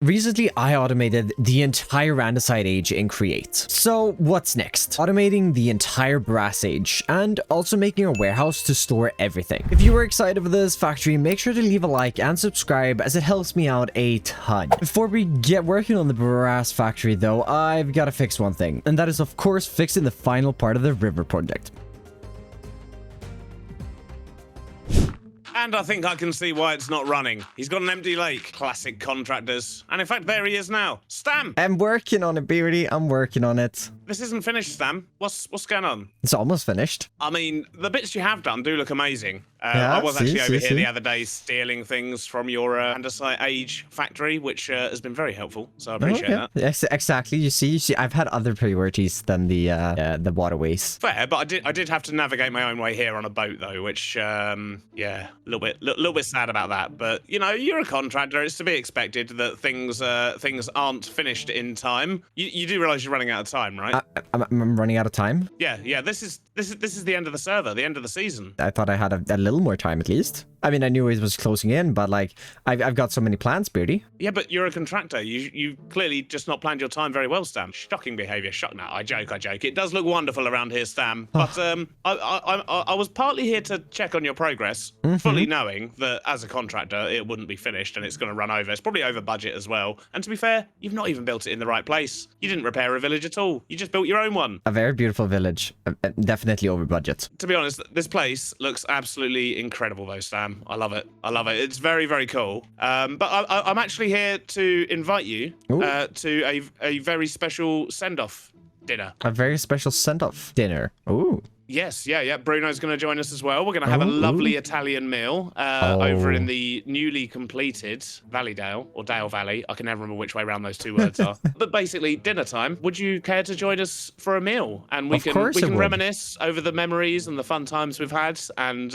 Recently, I automated the entire andesite age in Create. So what's next? Automating the entire brass age and also making a warehouse to store everything. If you were excited for this factory, make sure to leave a like and subscribe as it helps me out a ton. Before we get working on the brass factory though, I've got to fix one thing, and that is of course fixing the final part of the river project. And I think I can see why it's not running. He's got an empty lake. Classic contractors. And in fact, there he is now. Stam! I'm working on it, Beardy. I'm working on it. This isn't finished, Stam. What's going on? It's almost finished. I mean, the bits you have done do look amazing. Yeah, I was actually over here the other day stealing things from your andesite age factory, which has been very helpful, so I appreciate that. Yes, exactly. You see, I've had other priorities than the waterways. Fair, but I did have to navigate my own way here on a boat though, which yeah, a little bit sad about that. But you know, you're a contractor; it's to be expected that things aren't finished in time. You do realize you're running out of time, right? I'm running out of time. Yeah. This is the end of the server, the end of the season. I thought I had a little more time at least. I mean, I knew it was closing in, but like, I've got so many plans, Beardy. Yeah, but you're a contractor. You clearly just not planned your time very well, Stam. Shocking behaviour. No, I joke. It does look wonderful around here, Stam. But I was partly here to check on your progress, fully knowing that as a contractor, it wouldn't be finished and it's going to run over. It's probably over budget as well. And to be fair, you've not even built it in the right place. You didn't repair a village at all. You just built your own one. A very beautiful village. Definitely over budget. To be honest, this place looks absolutely incredible though, Stam. I love it. It's very, very cool. But I'm actually here to invite you to a very special send-off dinner. A very special send-off dinner. Ooh. Yes, yeah. Bruno's going to join us as well. We're going to have a lovely Italian meal over in the newly completed Valleydale, or Dale Valley. I can never remember which way around those two words are. But basically, dinner time. Would you care to join us for a meal? And we can reminisce over the memories and the fun times we've had, and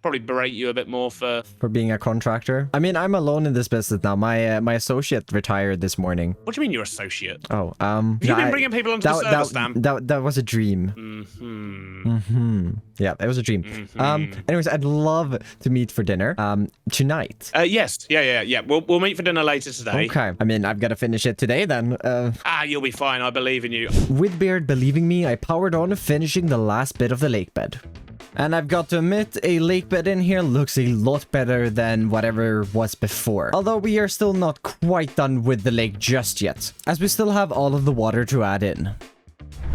probably berate you a bit more for being a contractor. I mean, I'm alone in this business now. My associate retired this morning. What do you mean your associate? Oh, have you been bringing people onto the server, Stam? That was a dream. Yeah, it was a dream. Anyways, I'd love to meet for dinner tonight. Yes. Yeah. We'll meet for dinner later today. Okay. I mean, I've got to finish it today then. You'll be fine. I believe in you. With Beard believing me, I powered on finishing the last bit of the lake bed. And I've got to admit, a lake bed in here looks a lot better than whatever was before. Although we are still not quite done with the lake just yet, as we still have all of the water to add in.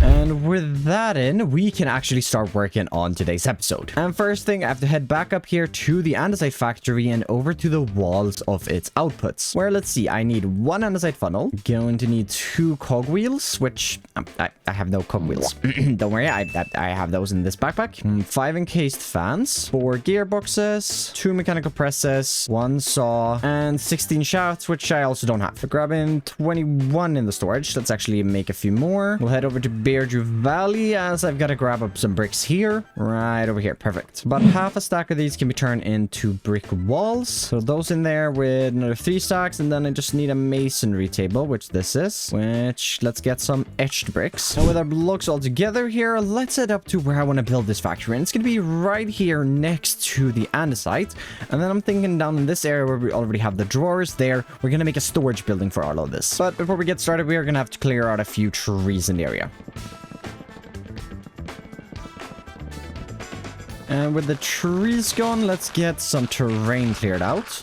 And with that in, we can actually start working on today's episode. And first thing, I have to head back up here to the andesite factory and over to the walls of its outputs. Where, let's see, I need one andesite funnel. Going to need 2 cogwheels, which I have no cogwheels. Don't worry, I have those in this backpack. 5 encased fans, 4 gearboxes, 2 mechanical presses, 1 saw, and 16 shafts, which I also don't have. For grabbing 21 in the storage, let's actually make a few more. We'll head over to Beardew Valley, as I've got to grab up some bricks here. Right over here. Perfect. About half a stack of these can be turned into brick walls. So those in there with another 3 stacks, and then I just need a masonry table, which this is. Which, let's get some etched bricks. And with our blocks all together here, let's head up to where I want to build this factory. And it's going to be right here next to the andesite. And then I'm thinking down in this area where we already have the drawers there, we're going to make a storage building for all of this. But before we get started, we are going to have to clear out a few trees in the area. And with the trees gone, let's get some terrain cleared out.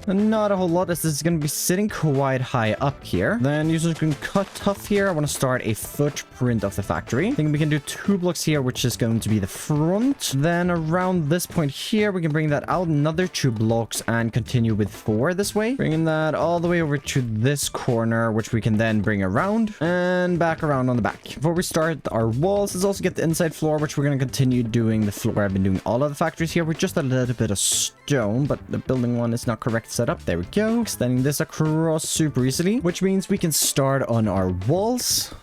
Not a whole lot, as this is going to be sitting quite high up here. Then users can cut tough here. I want to start a footprint of the factory. I think we can do 2 blocks here, which is going to be the front. Then around this point here, we can bring that out another 2 blocks and continue with 4 this way. Bringing that all the way over to this corner, which we can then bring around and back around on the back. Before we start our walls, let's also get the inside floor, which we're going to continue doing the floor. I've been doing all of the factories here with just a little bit of stone, but the building one is not correct set up. There we go. Extending this across super easily, which means we can start on our walls.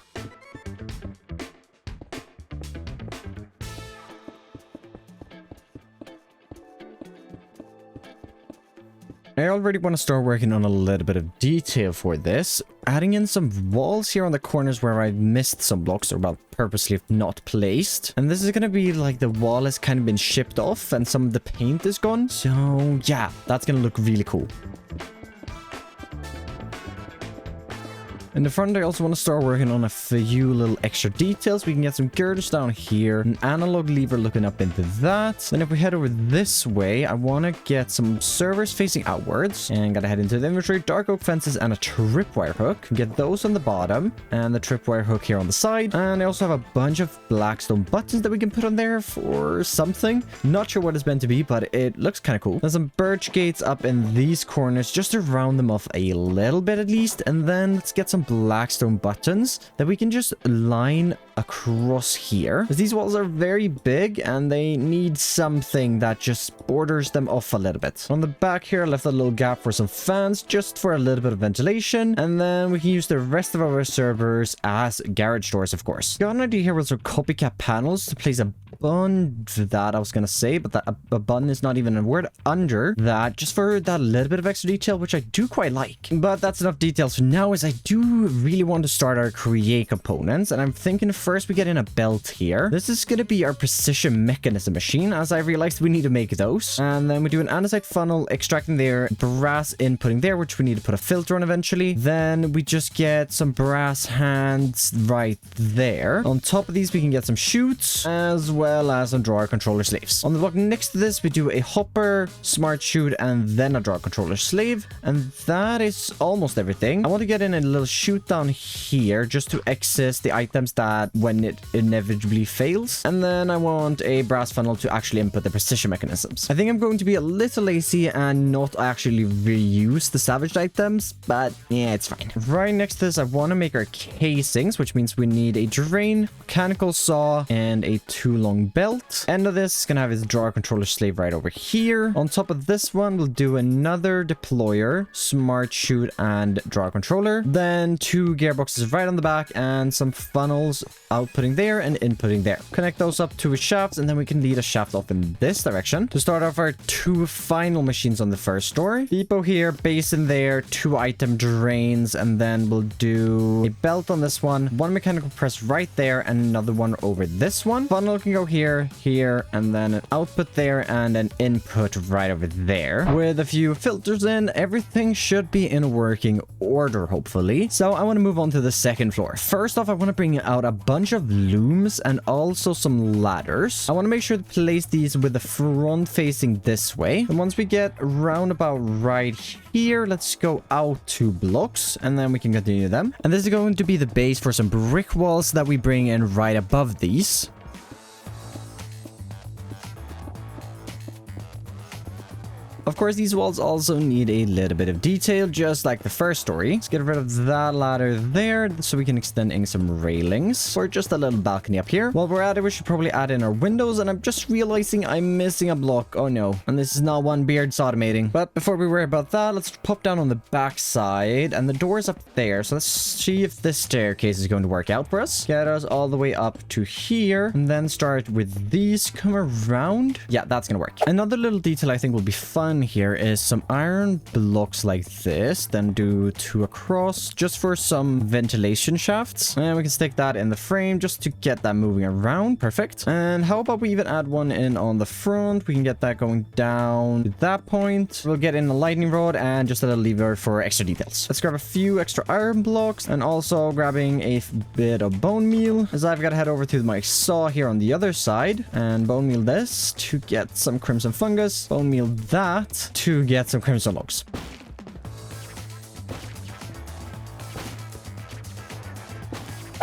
I already want to start working on a little bit of detail for this. Adding in some walls here on the corners where I missed some blocks, or well, purposely not placed. And this is going to be like the wall has kind of been shipped off and some of the paint is gone. So yeah, that's going to look really cool. In the front, I also want to start working on a few little extra details. We can get some girders down here, an analog lever looking up into that. Then if we head over this way, I want to get some servers facing outwards. And gotta head into the inventory, dark oak fences, and a tripwire hook. Get those on the bottom, and the tripwire hook here on the side. And I also have a bunch of blackstone buttons that we can put on there for something. Not sure what it's meant to be, but it looks kind of cool. There's some birch gates up in these corners, just to round them off a little bit at least. And then let's get some blackstone buttons that we can just line across here, because these walls are very big and they need something that just borders them off a little bit. On the back here, I left a little gap for some fans just for a little bit of ventilation, and then we can use the rest of our servers as garage doors, of course. Got an idea here with some copycat panels to place a bun that I was gonna say, but that a bun is not even a word under that, just for that little bit of extra detail, which I do quite like. But that's enough details for now, as I do really want to start our create components, and I'm thinking first we get in a belt here. This is gonna be our precision mechanism machine, as I realized we need to make those. And then we do an andesite funnel, extracting their brass inputting there, which we need to put a filter on eventually. Then we just get some brass hands right there. On top of these, we can get some chutes, as well as some drawer controller slaves. On the block next to this, we do a hopper, smart chute, and then a drawer controller slave. And that is almost everything. I want to get in a little chute down here, just to access the items that when it inevitably fails. And then I want a brass funnel to actually input the precision mechanisms. I think I'm going to be a little lazy and not actually reuse the salvaged items, but yeah, it's fine. Right next to this, I want to make our casings, which means we need a drain, mechanical saw, and a too long belt. End of this is gonna have his drawer controller slave right over here. On top of this one, we'll do another deployer, smart chute, and drawer controller. Then two gearboxes right on the back and some funnels outputting there and inputting there. Connect those up to a shaft, and then we can lead a shaft off in this direction to start off our two final machines on the first story. Depot here, basin there, two item drains, and then we'll do a belt on this one mechanical press right there, and another one over this one. Funnel can go here, here, and then an output there and an input right over there. With a few filters in, everything should be in working order, hopefully. So I want to move on to the second floor. First off, I want to bring out a bunch of looms and also some ladders. I want to make sure to place these with the front facing this way. And once we get round about right here, let's go out 2 blocks and then we can continue them. And this is going to be the base for some brick walls that we bring in right above these. Of course, these walls also need a little bit of detail, just like the first story. Let's get rid of that ladder there, so we can extend in some railings for just a little balcony up here. While we're at it, we should probably add in our windows, and I'm just realizing I'm missing a block. Oh no, and this is not one beard sodomating. But before we worry about that, let's pop down on the back side, and the door's up there. So let's see if this staircase is going to work out for us. Get us all the way up to here, and then start with these, come around. Yeah, that's gonna work. Another little detail I think will be fun here is some iron blocks like this, then do 2 across just for some ventilation shafts, and we can stick that in the frame just to get that moving around. Perfect. And how about we even add one in on the front? We can get that going down to that point. We'll get in a lightning rod and just a little lever for extra details. Let's grab a few extra iron blocks, and also grabbing a bit of bone meal, as I've got to head over to my saw here on the other side and bone meal this to get some crimson fungus, bone meal that to get some crimson logs.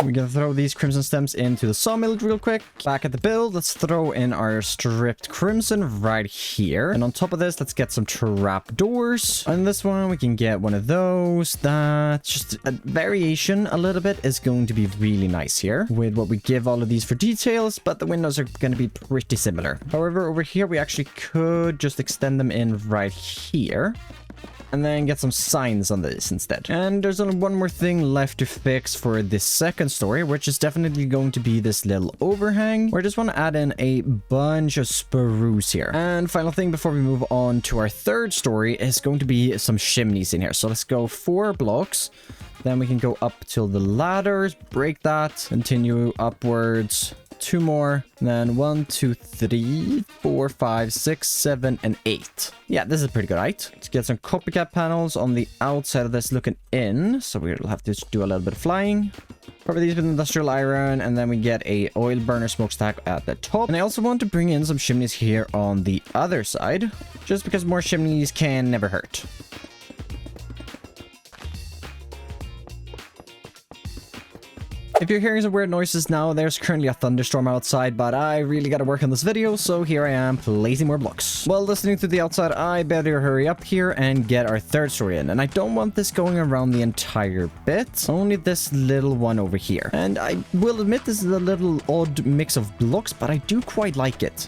We can throw these crimson stems into the sawmill real quick. Back at the build, let's throw in our stripped crimson right here. And on top of this, let's get some trap doors. On this one, we can get one of those. That's just a variation a little bit is going to be really nice here with what we give all of these for details, but the windows are going to be pretty similar. However, over here, we actually could just extend them in right here. and then get some signs on this instead. And there's only one more thing left to fix for this second story, which is definitely going to be this little overhang, where I just want to add in a bunch of spruce here. And final thing before we move on to our third story is going to be some chimneys in here. So let's go 4 blocks. Then we can go up till the ladders, break that, continue upwards. 2 more, then 1, 2, 3, 4, 5, 6, 7, and 8. Yeah, this is pretty good height. Let's get some copycat panels on the outside of this looking in. So we'll have to do a little bit of flying. Cover these with industrial iron, and then we get a oil burner smokestack at the top. And I also want to bring in some chimneys here on the other side, just because more chimneys can never hurt. If you're hearing some weird noises now, there's currently a thunderstorm outside, but I really gotta work on this video, so here I am placing more blocks. While listening to the outside, I better hurry up here and get our third story in. And I don't want this going around the entire bit, only this little one over here. And I will admit this is a little odd mix of blocks, but I do quite like it.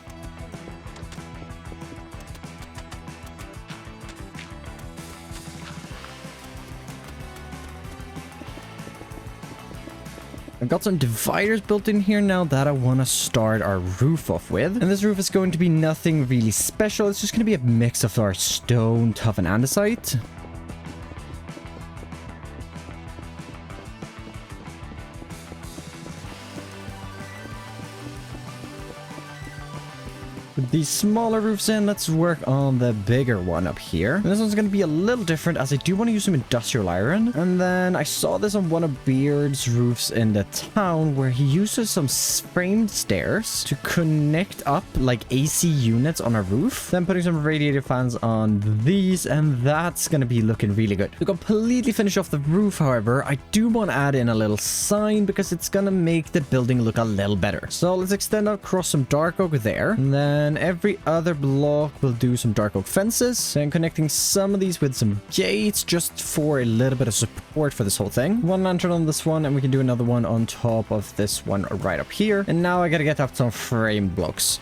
I've got some dividers built in here now that I want to start our roof off with. And this roof is going to be nothing really special. It's just going to be a mix of our stone, tuff, and andesite. With these smaller roofs in, let's work on the bigger one up here. And this one's going to be a little different as I do want to use some industrial iron. And then I saw this on one of Beard's roofs in the town where he uses some framed stairs to connect up like AC units on a roof. Then putting some radiator fans on these, and that's going to be looking really good. To completely finish off the roof, however, I do want to add in a little sign because it's going to make the building look a little better. So let's extend across some dark oak there. And then every other block will do some dark oak fences, and connecting some of these with some gates just for a little bit of support for this whole thing. One lantern on this one, and we can do another one on top of this one right up here. And now I gotta get up some frame blocks.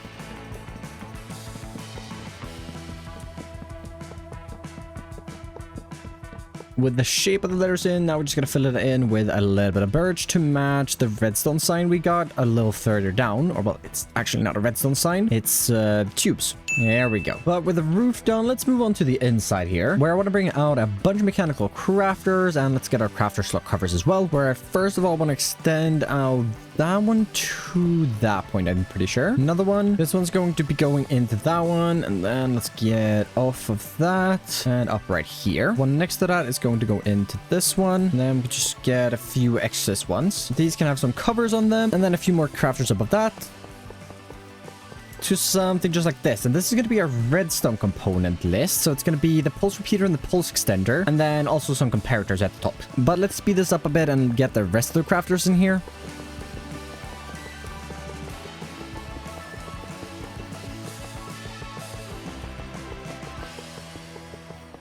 With the shape of the letters in, now we're just going to fill it in with a little bit of birch to match the redstone sign we got a little further down. Or, well, it's actually not a redstone sign. It's tubes. There we go. But with the roof done, let's move on to the inside here, where I want to bring out a bunch of mechanical crafters, and let's get our crafter slot covers as well, where I first of all want to extend out that one to that point, I'm pretty sure. Another one. This one's going to be going into that one, and then let's get off of that and up right here. One next to that is going to go into this one, and then we just get a few excess ones. These can have some covers on them, and then a few more crafters above that to something just like this. And this is going to be our redstone component list. So it's going to be the pulse repeater and the pulse extender, and then also some comparators at the top. But let's speed this up a bit and get the rest of the crafters in here.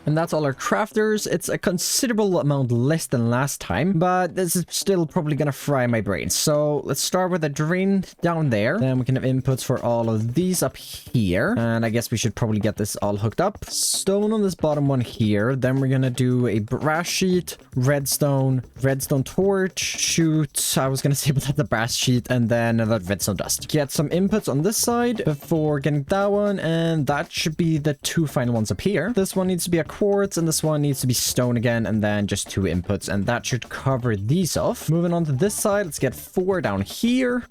And that's all our crafters. It's a considerable amount less than last time, but this is still probably gonna fry my brain. So let's start with a drain down there. Then we can have inputs for all of these up here. And I guess we should probably get this all hooked up. Stone on this bottom one here. Then we're gonna do a brass sheet, redstone torch, shoot. I was gonna say about the brass sheet, and then another redstone dust. Get some inputs on this side before getting that one, and that should be the 2 final ones up here. This one needs to be a quartz, and this one needs to be stone again, and then just 2 inputs, and that should cover these off. Moving on to this side, let's get 4 down here.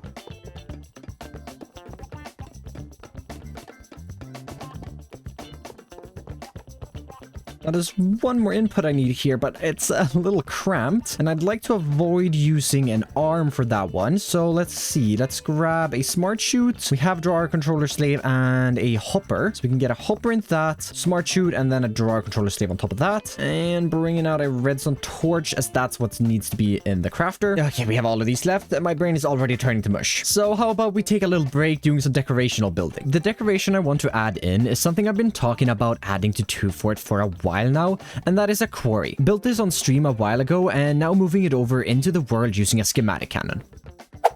Now there's one more input I need here, but it's a little cramped, and I'd like to avoid using an arm for that one. So let's see. Let's grab a smart chute. We have drawer controller slave and a hopper. So we can get a hopper into that, smart chute, and then a drawer controller slave on top of that. And bringing out a redstone torch, as that's what needs to be in the crafter. Okay, we have all of these left. My brain is already turning to mush. So how about we take a little break doing some decorational building? The decoration I want to add in is something I've been talking about adding to 2 Fort for a while now, and that is a quarry. Built this on stream a while ago, and now moving it over into the world using a schematic cannon.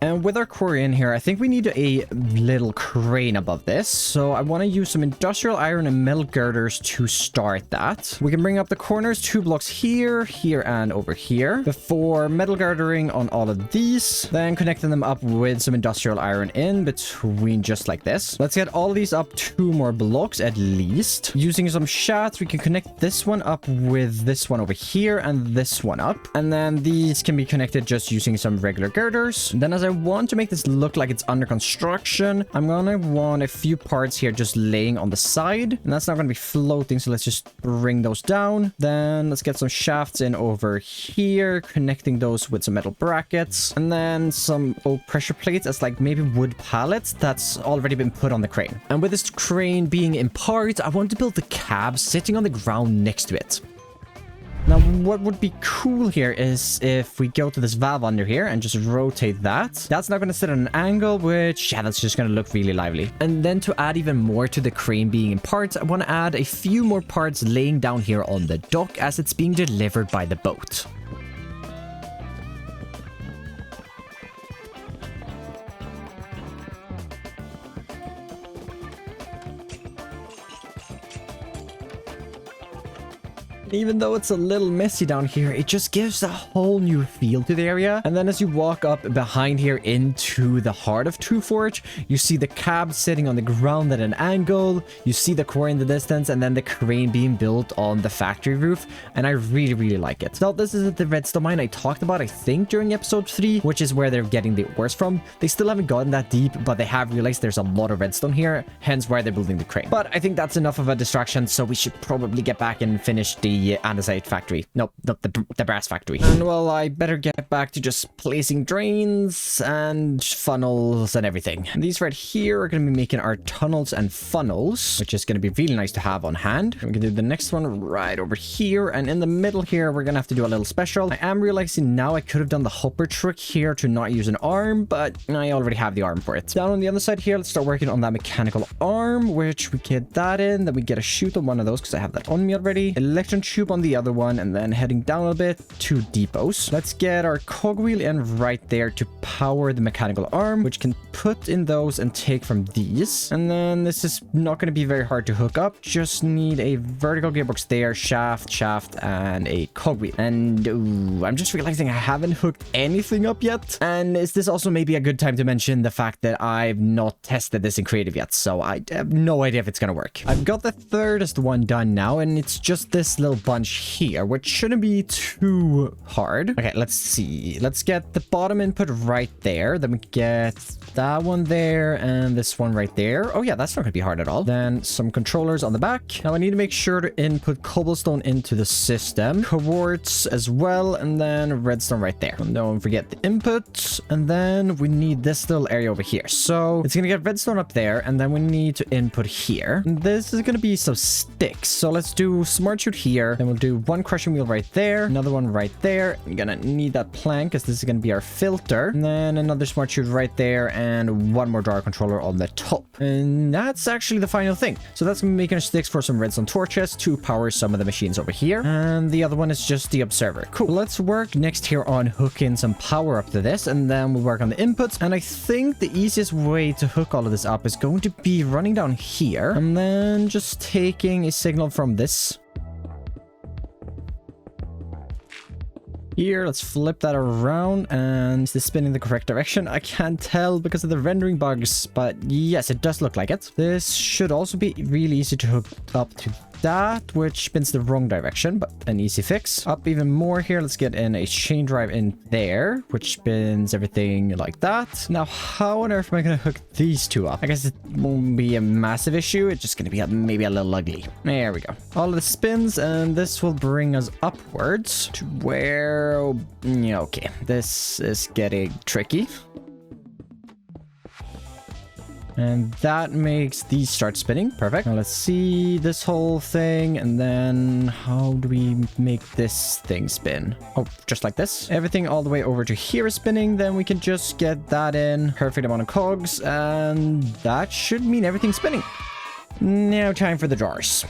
And with our quarry in here, I think we need a little crane above this. So I want to use some industrial iron and metal girders to start that. We can bring up the corners 2 blocks here, here, and over here. Before metal girdering on all of these, then connecting them up with some industrial iron in between just like this. Let's get all of these up 2 more blocks at least. Using some shafts, we can connect this one up with this one over here and this one up. And then these can be connected just using some regular girders. Then as I want to make this look like it's under construction, I'm gonna want a few parts here just laying on the side. And that's not gonna be floating, so let's just bring those down. Then let's get some shafts in over here, connecting those with some metal brackets. And then some oak pressure plates as like maybe wood pallets that's already been put on the crane. And with this crane being in part, I want to build the cab sitting on the ground next to it. Now, what would be cool here is if we go to this valve under here and just rotate that. That's not going to sit at an angle, which, yeah, that's just going to look really lively. And then to add even more to the crane being in parts, I want to add a few more parts laying down here on the dock as it's being delivered by the boat. Even though it's a little messy down here, it just gives a whole new feel to the area. And then as you walk up behind here into the heart of True Forge, you see the cab sitting on the ground at an angle. You see the quarry in the distance and then the crane being built on the factory roof. And I really, really like it. Now, this is the redstone mine I talked about, I think, during episode 3, which is where they're getting the ores from. They still haven't gotten that deep, but they have realized there's a lot of redstone here, hence why they're building the crane. But I think that's enough of a distraction, so we should probably get back and finish the andesite factory. Nope, the brass factory. And well, I better get back to just placing drains and funnels and everything. And these right here are going to be making our tunnels and funnels, which is going to be really nice to have on hand. We can do the next one right over here. And in the middle here, we're going to have to do a little special. I am realizing now I could have done the hopper trick here to not use an arm, but I already have the arm for it. Down on the other side here, let's start working on that mechanical arm, which we get that in. Then we get a chute on one of those because I have that on me already. Electron tube on the other one, and then heading down a bit, 2 depots. Let's get our cogwheel in right there to power the mechanical arm, which can put in those and take from these. And then this is not going to be very hard to hook up. Just need a vertical gearbox there, shaft, and a cogwheel. And ooh, I'm just realizing I haven't hooked anything up yet. And is this also maybe a good time to mention the fact that I've not tested this in creative yet, so I have no idea if it's going to work. I've got the thirdest one done now, and it's just this little bunch here, which shouldn't be too hard. Okay, let's see. Let's get the bottom input right there. Then we get that one there and this one right there. Oh yeah, that's not gonna be hard at all. Then some controllers on the back. Now I need to make sure to input cobblestone into the system, quartz as well, and then redstone right there. And don't forget the input. And then we need this little area over here. So it's gonna get redstone up there, and then we need to input here. And this is gonna be some sticks. So let's do smart chute here. Then we'll do one crushing wheel right there, another one right there. I'm gonna need that plank because this is gonna be our filter. And then another smart chute right there, and one more drawer controller on the top. And that's actually the final thing. So that's gonna be making our sticks for some redstone torches to power some of the machines over here. And the other one is just the observer. Cool. Let's work next here on hooking some power up to this, and then we'll work on the inputs. And I think the easiest way to hook all of this up is going to be running down here and then just taking a signal from this. Here, let's flip that around, and is this spinning the correct direction? I can't tell because of the rendering bugs, but yes, it does look like it. This should also be really easy to hook up to that, which spins the wrong direction, but an easy fix. Up even more here, let's get in a chain drive in there, which spins everything like that. Now, how on earth am I going to hook these two up? I guess it won't be a massive issue. It's just going to be maybe a little ugly. There we go. All of the spins, and this will bring us upwards to where... yeah, okay, this is getting tricky. And that makes these start spinning. Perfect. Now let's see this whole thing. And then how do we make this thing spin? Oh, just like this. Everything all the way over to here is spinning. Then we can just get that in. Perfect amount of cogs. And that should mean everything's spinning. Now time for the drawers.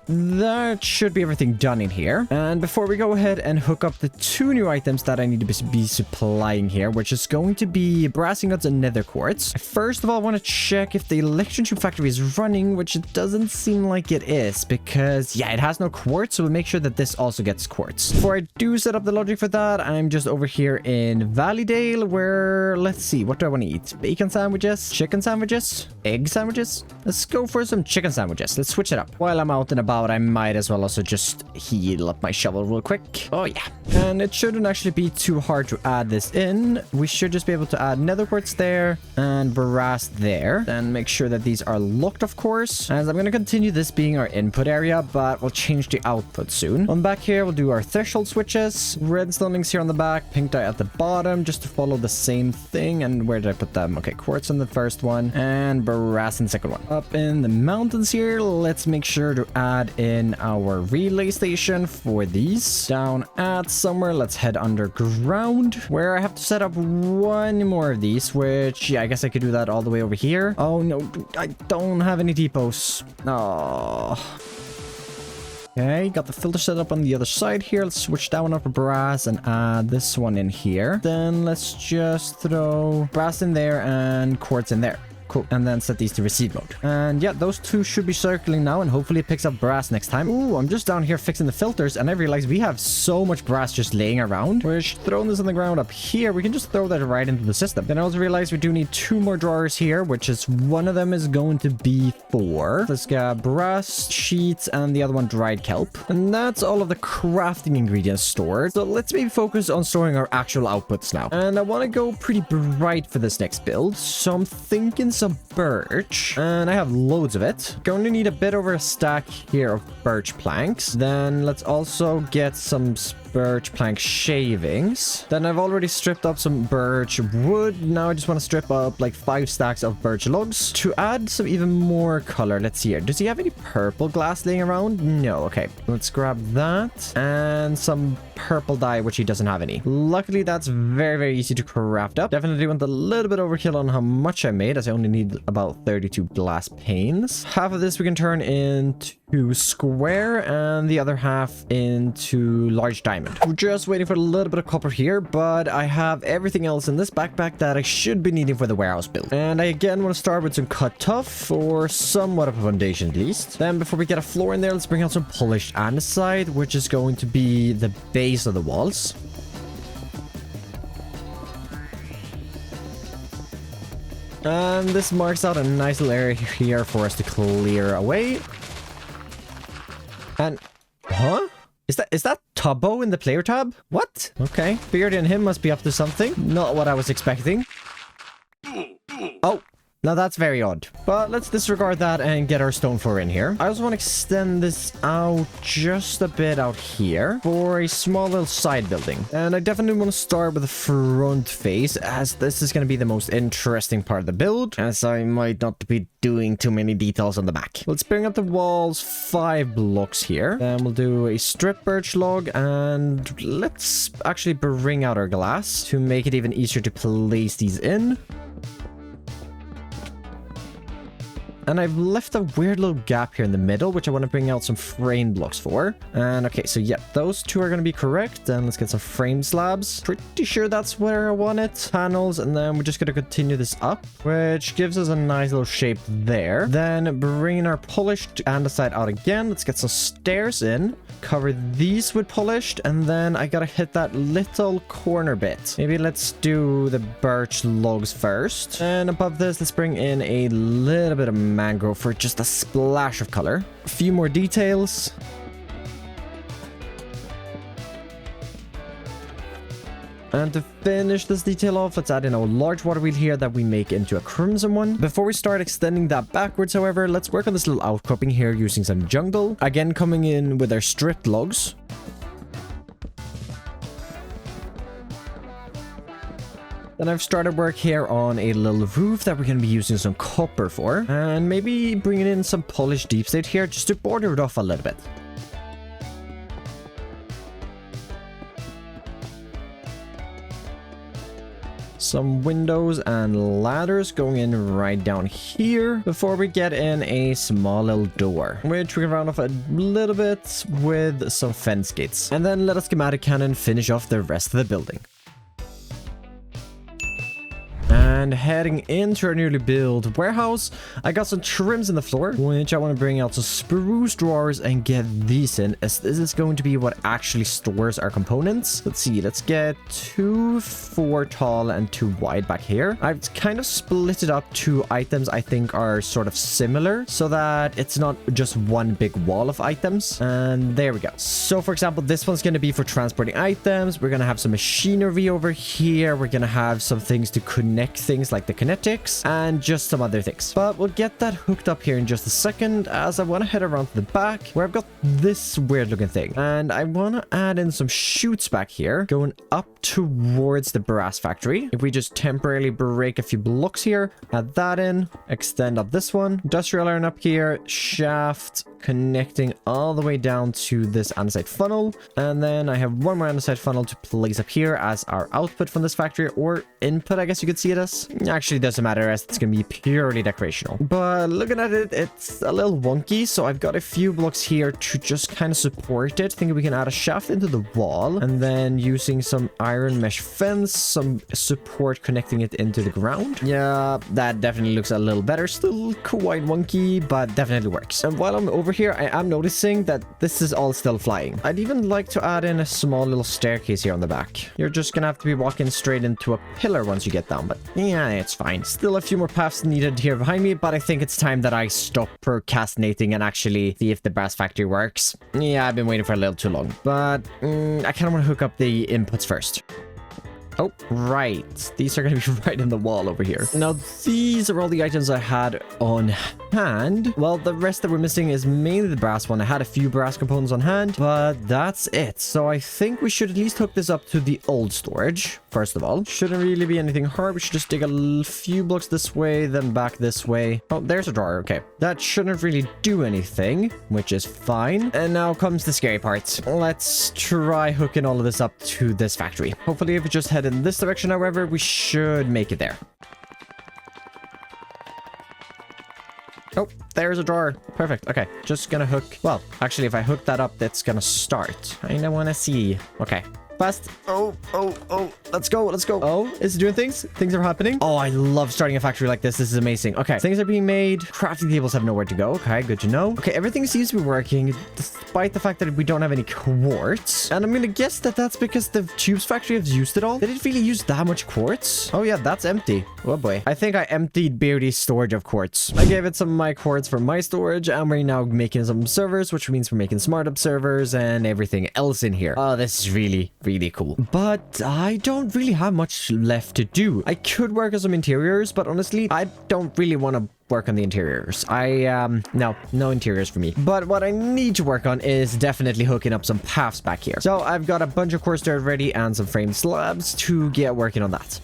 that should be everything done in here. And before we go ahead and hook up the 2 new items that I need to be supplying here, which is going to be brass ingots and nether quartz. First of all, I want to check if the electron tube factory is running, which it doesn't seem like it is because, yeah, it has no quartz. So we'll make sure that this also gets quartz. Before I do set up the logic for that, I'm just over here in Valleydale where, let's see, what do I want to eat? Bacon sandwiches, chicken sandwiches, egg sandwiches. Let's go for some chicken sandwiches. Let's switch it up. While I'm out and about, I might as well also just heal up my shovel real quick. Oh yeah. And it shouldn't actually be too hard to add this in. We should just be able to add nether quartz there and brass there. Then make sure that these are locked, of course. As I'm going to continue this being our input area, but we'll change the output soon. On back here, we'll do our threshold switches. Redstone links here on the back, pink dye at the bottom, just to follow the same thing. And where did I put them? Okay, quartz on the first one and brass in the second one. Up in the mountains here, let's make sure to add in our relay station for these. Down at somewhere, let's head underground where I have to set up 1 more of these, which, yeah, I guess I could do that all the way over here. Oh no, I don't have any depots. Oh. Okay, got the filter set up on the other side here. Let's switch that one up for brass and add this one in here. Then let's just throw brass in there and quartz in there. Cool. And then set these to receive mode. And yeah, those 2 should be circling now, and hopefully it picks up brass next time. Ooh, I'm just down here fixing the filters, and I realized we have so much brass just laying around. We're throwing this on the ground up here. We can just throw that right into the system. Then I also realized we do need 2 more drawers here, which is one of them is going to be for, let's get brass sheets and the other one dried kelp. And that's all of the crafting ingredients stored. So let's maybe focus on storing our actual outputs now. And I want to go pretty bright for this next build. So I'm thinking some birch, and I have loads of it. Going to need a bit over a stack here of birch planks. Then let's also get some birch plank shavings. Then I've already stripped up some birch wood. Now I just want to strip up like 5 stacks of birch logs to add some even more color. Let's see here. Does he have any purple glass laying around? No. Okay, let's grab that and some purple dye, which he doesn't have any. Luckily, that's very, very easy to craft up. Definitely went a little bit overkill on how much I made, as I only need about 32 glass panes. Half of this we can turn into square and the other half into large diamond. We're just waiting for a little bit of copper here, but I have everything else in this backpack that I should be needing for the warehouse build. And I again want to start with some cut tough or somewhat of a foundation at least. Then before we get a floor in there, let's bring out some polished andesite, which is going to be the base of the walls. And this marks out a nice little area here for us to clear away. And, huh? Is that Tubbo in the player tab? What? Okay. Beard and him must be up to something. Not what I was expecting. Oh. Now that's very odd, but let's disregard that and get our stone floor in here. I also want to extend this out just a bit out here for a small little side building. And I definitely want to start with the front face, as this is going to be the most interesting part of the build, as I might not be doing too many details on the back. Let's bring up the walls 5 blocks here. Then we'll do a strip birch log, and let's actually bring out our glass to make it even easier to place these in. And I've left a weird little gap here in the middle, which I want to bring out some frame blocks for. And okay, so yeah, those 2 are going to be correct. And let's get some frame slabs. Pretty sure that's where I want it. Panels, and then we're just going to continue this up, which gives us a nice little shape there. Then bringing our polished andesite out again. Let's get some stairs in. Cover these with polished, and then I gotta hit that little corner bit. Maybe let's do the birch logs first. And above this, let's bring in a little bit of mangrove for just a splash of color. A few more details. And to finish this detail off, let's add in a large water wheel here that we make into a crimson one. Before we start extending that backwards, however, let's work on this little outcropping here using some jungle. Again, coming in with our stripped logs. Then I've started work here on a little roof that we're going to be using some copper for. And maybe bringing in some polished deep slate here just to border it off a little bit. some windows and ladders going in right down here before we get in a small little door, which we can round off a little bit with some fence gates. And then let a schematic cannon finish off the rest of the building. And heading into our newly built warehouse, I got some trims in the floor, which I want to bring out some spruce drawers and get these in, as this is going to be what actually stores our components. Let's see, let's get 2 4 tall and 2 wide back here. I've kind of split it up to items I think are sort of similar so that it's not just one big wall of items. And there we go. So for example, this one's going to be for transporting items. We're going to have some machinery over here. We're going to have some things to connect things like the kinetics and just some other things, but we'll get that hooked up here in just a second, as I want to head around to the back where I've got this weird looking thing, and I want to add in some chutes back here going up towards the brass factory. If we just temporarily break a few blocks here, add that in, extend up this one, industrial iron up here, shaft connecting all the way down to this andesite funnel, and then I have one more andesite funnel to place up here as our output from this factory, or input I guess you could see it as. Actually doesn't matter, as it's gonna be purely decorational, but looking at it, it's a little wonky, so I've got a few blocks here to just kind of support it. Thinking we can add a shaft into the wall, and then using some iron mesh fence, some support connecting it into the ground. Yeah, that definitely looks a little better. Still quite wonky, but definitely works. And while I'm over here, I am noticing that this is all still flying. I'd even like to add in a small little staircase here on the back. You're just gonna have to be walking straight into a pillar once you get down, but yeah, it's fine. Still a few more paths needed here behind me, but I think it's time that I stop procrastinating and actually see if the brass factory works. Yeah, I've been waiting for a little too long, but I kind of want to hook up the inputs first. Oh, right. These are going to be right in the wall over here. Now, these are all the items I had on hand. Well, the rest that we're missing is mainly the brass one. I had a few brass components on hand, but that's it. So I think we should at least hook this up to the old storage, first of all. Shouldn't really be anything hard. We should just dig a few blocks this way, then back this way. Oh, there's a drawer. Okay. That shouldn't really do anything, which is fine. And now comes the scary part. Let's try hooking all of this up to this factory. Hopefully, if we just head in this direction, however, we should make it there. Oh, there's a drawer. Perfect. Okay, just gonna hook. Well, actually, if I hook that up, that's gonna start. I don't want to see. Okay. Fast. Oh. Let's go. Oh, is it doing things? Things are happening. Oh, I love starting a factory like this. This is amazing. Okay, things are being made. Crafting tables have nowhere to go. Okay, good to know. Okay, everything seems to be working despite the fact that we don't have any quartz. And I'm gonna guess that that's because the tubes factory has used it all. Did it really use that much quartz? Oh yeah, that's empty. Oh boy. I think I emptied Beardy's storage of quartz. I gave it some of my quartz for my storage, and we're now making some servers, which means we're making smart up servers and everything else in here. Oh, this is really cool. But I don't really have much left to do. I could work on some interiors, but honestly, I don't really want to work on the interiors. No interiors for me. But what I need to work on is definitely hooking up some paths back here. So I've got a bunch of coarse dirt ready and some frame slabs to get working on that.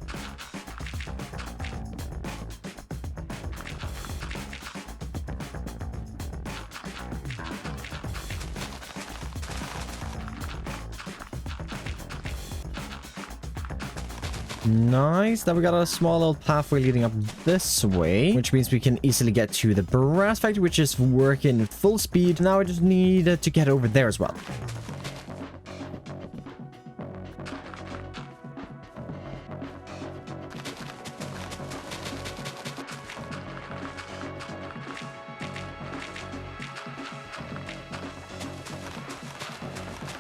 Nice. Now we got a small little pathway leading up this way, which means we can easily get to the brass factory, which is working at full speed. Now I just need to get over there as well.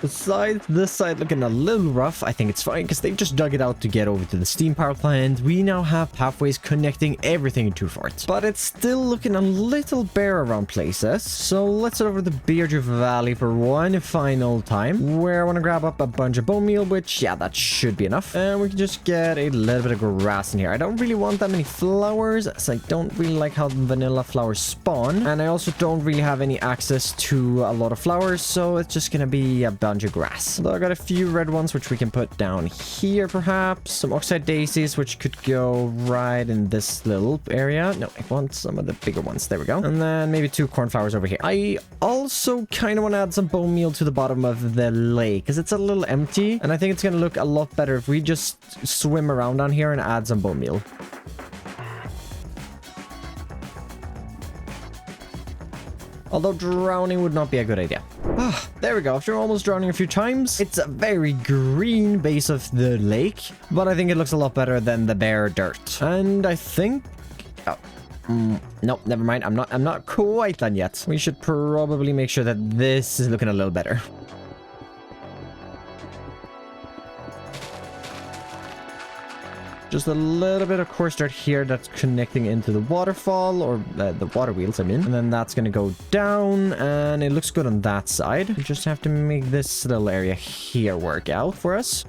Besides this side looking a little rough, I think it's fine because they just dug it out to get over to the steam power plant. We now have pathways connecting everything to Fort, but it's still looking a little bare around places. So let's head over to the Beardrew Valley for one final time, where I want to grab up a bunch of bone meal, which, yeah, that should be enough. And we can just get a little bit of grass in here. I don't really want that many flowers, as I don't really like how vanilla flowers spawn. And I also don't really have any access to a lot of flowers, so it's just gonna be about ganja grass. Although I got a few red ones, which we can put down here, perhaps. Some oxide daisies, which could go right in this little area. No, I want some of the bigger ones. There we go. And then maybe 2 cornflowers over here. I also kind of want to add some bone meal to the bottom of the lake, because it's a little empty. And I think it's going to look a lot better if we just swim around on here and add some bone meal. Although drowning would not be a good idea. Ah, there we go. After almost drowning a few times, it's a very green base of the lake, but I think it looks a lot better than the bare dirt. And I think... Oh. Nope, never mind. I'm not quite done yet. We should probably make sure that this is looking a little better. Just a little bit of coarse dirt here that's connecting into the waterfall, or the water wheels, I mean. And then that's going to go down, and it looks good on that side. We just have to make this little area here work out for us.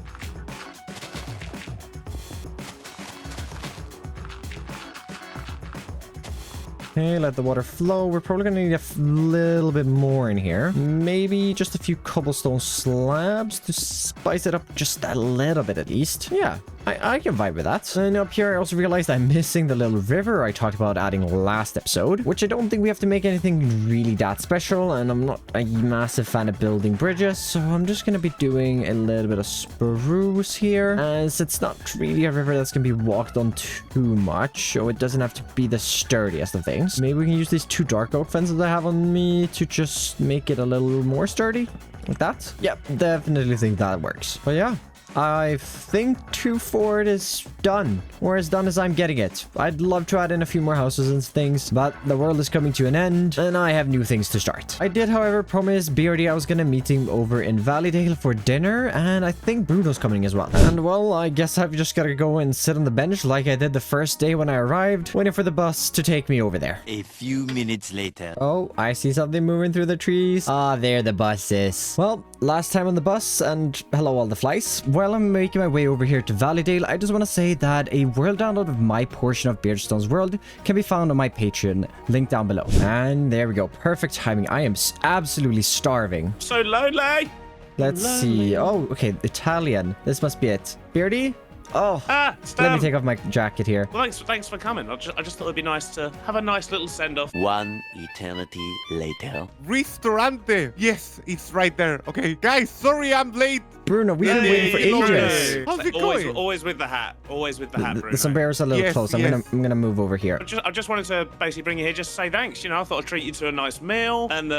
Okay, let the water flow. We're probably going to need a little bit more in here. Maybe just a few cobblestone slabs to spice it up just a little bit at least. Yeah, I can vibe with that. And up here, I also realized I'm missing the little river I talked about adding last episode, which I don't think we have to make anything really that special. And I'm not a massive fan of building bridges, so I'm just going to be doing a little bit of spruce here, as it's not really a river that's going to be walked on too much, so it doesn't have to be the sturdiest of things. Maybe we can use these 2 dark oak fences I have on me to just make it a little more sturdy. Like that? Yep, definitely think that works. But yeah, I think 2 Fort is done, or as done as I'm getting it. I'd love to add in a few more houses and things, but the world is coming to an end, and I have new things to start. I did, however, promise Beardy I was gonna meet him over in Valleydale for dinner, and I think Bruno's coming as well. And well, I guess I've just gotta go and sit on the bench like I did the first day when I arrived, waiting for the bus to take me over there. A few minutes later. Oh, I see something moving through the trees. Ah, there the bus is. Well, last time on the bus, and hello all the flies. While I'm making my way over here to Valleydale, I just want to say that a world download of my portion of Beardstone's world can be found on my Patreon, link down below. And there we go. Perfect timing. I am absolutely starving. So lonely. Let's see. Oh, okay. Italian. This must be it. Beardy? Oh, Stan. let me take off my jacket here. Well, thanks for coming. I just thought it'd be nice to have a nice little send-off. One eternity later. Ristorante. Yes, it's right there. Okay, guys, sorry I'm late. Bruno, we've been waiting for ages. How's it going? Always with the hat. Always with the hat, Bruno. The sombrero's a little Yes, close. yes. I'm gonna move over here. I just wanted to basically bring you here just to say thanks. You know, I thought I'd treat you to a nice meal, and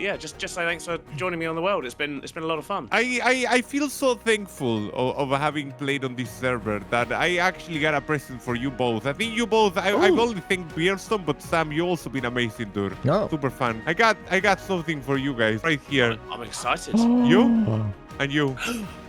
yeah, just say thanks for joining me on the world. It's been a lot of fun. I feel so thankful of having played on this server that I actually got a present for you both. I think you both, I've only thanked Beardstone, but Sam, you also been amazing, dude. No. Super fun. I got something for you guys right here. I'm excited. You? And you.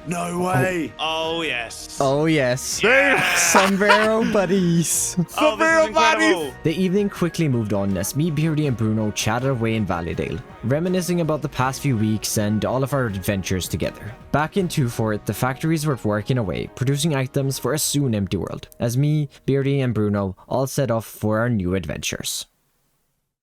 No way. Oh yes. Oh, yes. Yes. Sombrero buddies. Sombrero buddies. The evening quickly moved on as me, Beardy, and Bruno chatted away in Valleydale, reminiscing about the past few weeks and all of our adventures together. Back in 2 Fort, the factories were working away, producing items for a soon empty world, as me, Beardy, and Bruno all set off for our new adventures.